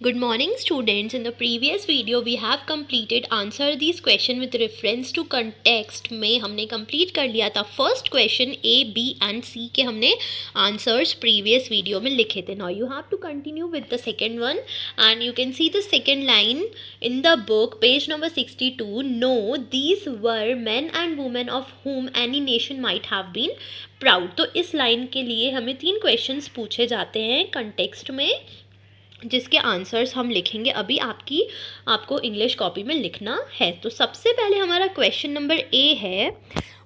Good morning students. In the previous video we have completed answer these question with reference to context में हमने complete कर लिया था first question A, B and C के हमने answers previous video में लिखे थे. Now you have to continue with the second one and you can see the second line in the book page number 62. No, these were men and women of whom any nation might have been proud. तो इस line के लिए हमें 3 questions पूछे जाते हैं context में जिसके आंसर्स हम लिखेंगे अभी आपको इंग्लिश कॉपी में लिखना है. तो सबसे पहले हमारा क्वेश्चन नंबर ए है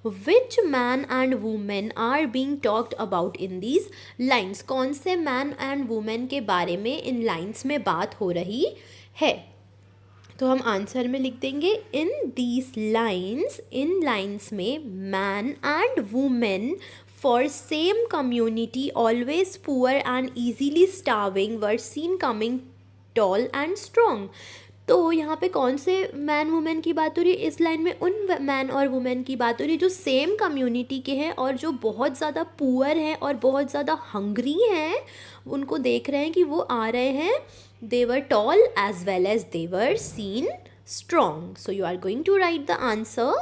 which man and women are being talked about in these lines. कौन से मैन एंड वुमेन के बारे में इन लाइन्स में बात हो रही है. तो हम आंसर में लिख देंगे इन दीज लाइन्स. इन लाइन्स में man and women for same community always poor and easily starving were seen coming tall and strong. तो यहाँ पे कौन से मैन वुमेन की बात हो रही है. इस लाइन में उन मैन और वुमेन की बात हो रही है जो सेम कम्युनिटी के हैं और जो बहुत ज़्यादा पुअर हैं और बहुत ज़्यादा हंग्री हैं. उनको देख रहे हैं कि वो आ रहे हैं. they were tall as well as they were seen strong. So you are going to write the answer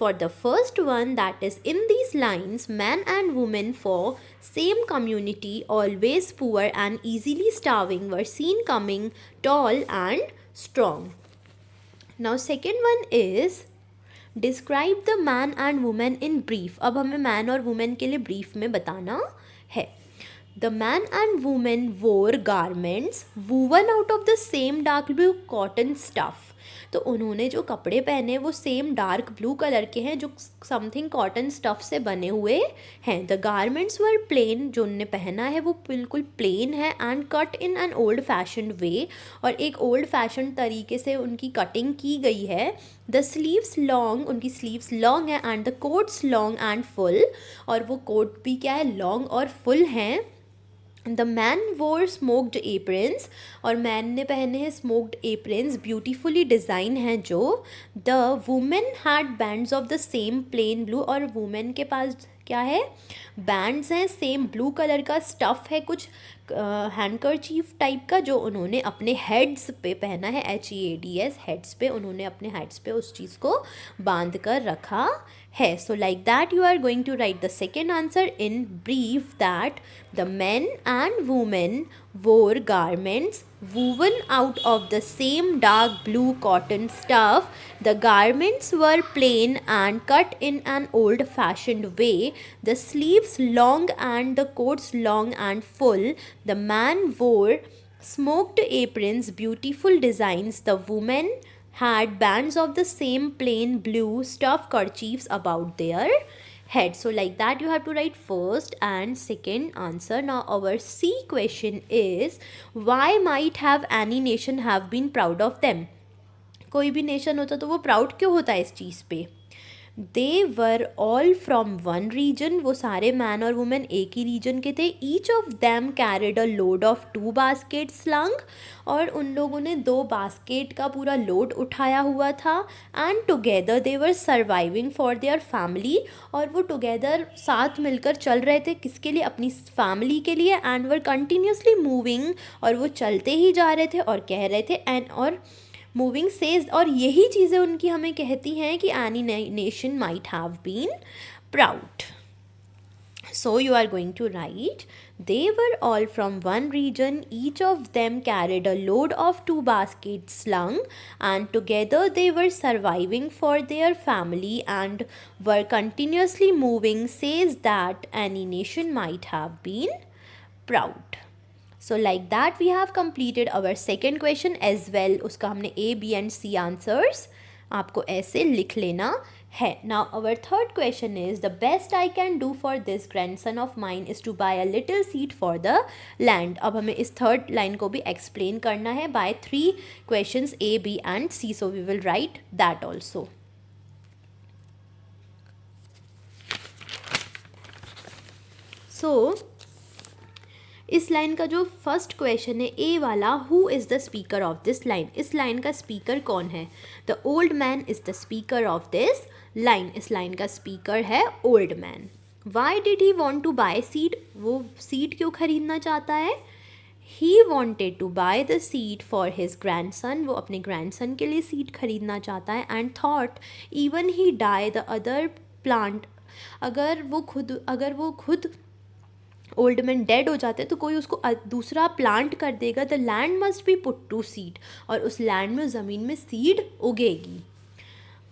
for the first one, that is in these lines man and women for same community always poor and easily starving were seen coming tall and strong. Now second one is describe the man and woman in brief. अब हमें man और woman के लिए brief में बताना है. The man and woman wore garments woven out of the same dark blue cotton stuff. तो उन्होंने जो कपड़े पहने वो सेम डार्क ब्लू कलर के हैं जो समथिंग कॉटन स्टफ़ से बने हुए हैं. The garments were plain. जो उन्होंने पहना है वो बिल्कुल प्लेन है and cut in an old fashion way. और एक ओल्ड फैशन तरीके से उनकी कटिंग की गई है. The sleeves long. उनकी स्लीव्स लॉन्ग है and the quotes long and full. और वो कोट भी क्या है, लॉन्ग और फुल हैं. The man wore smocked aprons. और मैन ने पहने हैं स्मोक्ड एप्रन्स ब्यूटीफुली डिज़ाइन हैं जो. The women had bands of the same plain blue. और वुमेन के पास क्या है, बैंड्स हैं सेम ब्लू कलर का. स्टफ़ है कुछ हैंडकरचीफ टाइप का जो उन्होंने अपने हेड्स पे पहना है. HEADS हेड्स पे. उन्होंने अपने हेड्स पे उस चीज़ को बांध कर रखा है. So like that you are going to write the second answer in brief that the men and women wore garments woven out of the same dark blue cotton stuff. The garments were plain and cut in an old-fashioned way. The sleeves long and the coats long and full. The man wore smoked aprons, beautiful designs. The women had bands of the same plain blue stuff kerchiefs about their head. So like that you have to write first and second answer. Now our C question is why might have any nation have been proud of them. कोई भी nation होता तो वो proud क्यों होता है इस चीज़ पे. They were all from one region. वो सारे मैन और वुमेन एक ही रीजन के थे. Each of them carried a load of 2 basket slung. और उन लोगों ने 2 बास्केट का पूरा लोड उठाया हुआ था. And together they were surviving for their family. और वो टुगेदर साथ मिलकर चल रहे थे किसके लिए, अपनी फैमिली के लिए. And were continuously moving. और वो चलते ही जा रहे थे और कह रहे थे एंड और मूविंग सेज. और यही चीज़ें उनकी हमें कहती हैं कि any nation might have been proud. So you are going to write they were all from one region, each of them carried a load of 2 baskets slung, and together they were surviving for their family and were continuously moving, says that any nation might have been proud. So like that we have completed our second question as well. उसका हमने A, B and C answers आपको ऐसे लिख लेना है. Now our third question is the best I can do for this grandson of mine is to buy a little seed for the land. अब हमें इस थर्ड लाइन को भी explain करना है by 3 questions A, B and C. So we will write that also. So इस line का जो फर्स्ट क्वेश्चन है ए वाला, who is the speaker of this line. इस लाइन का स्पीकर कौन है. The old man is the speaker of this line. इस लाइन का स्पीकर है old man. Why did he want to buy seed. वो सीड क्यों खरीदना चाहता है. He wanted to buy the seed for his grandson. वो अपने grandson के लिए seed खरीदना चाहता है. And thought even he die the other plant. अगर वो खुद ओल्ड मैन डेड हो जाते हैं तो कोई उसको दूसरा प्लांट कर देगा. The land must be put to seed. और उस लैंड में, ज़मीन में सीड उगेगी.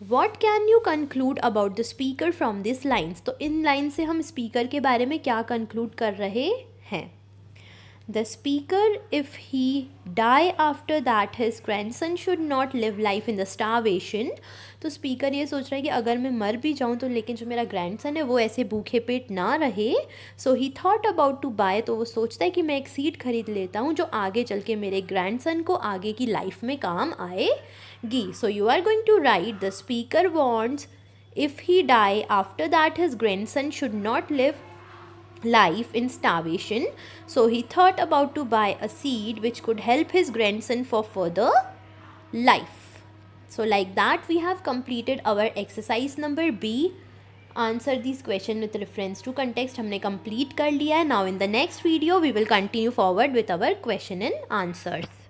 What can you conclude about the speaker from this lines. तो इन लाइन से हम स्पीकर के बारे में क्या कंक्लूड कर रहे हैं. The speaker, if he die after that, his grandson should not live life in the starvation. तो स्पीकर ये सोच रहा है कि अगर मैं मर भी जाऊँ तो लेकिन जो मेरा ग्रैंडसन है वो ऐसे भूखे पेट ना रहे. So he thought about to buy. तो वो सोचता है कि मैं एक सीड खरीद लेता हूँ जो आगे चल के मेरे ग्रैंडसन को आगे की लाइफ में काम आएगी. So you are going to write the speaker wants if he die after that his grandson should not live life in starvation. So he thought about to buy a seed which could help his grandson for further life. So like that we have completed our exercise number B. Answer these question with reference to context हमने complete कर लिया है. Now in the next video we will continue forward with our question and answers.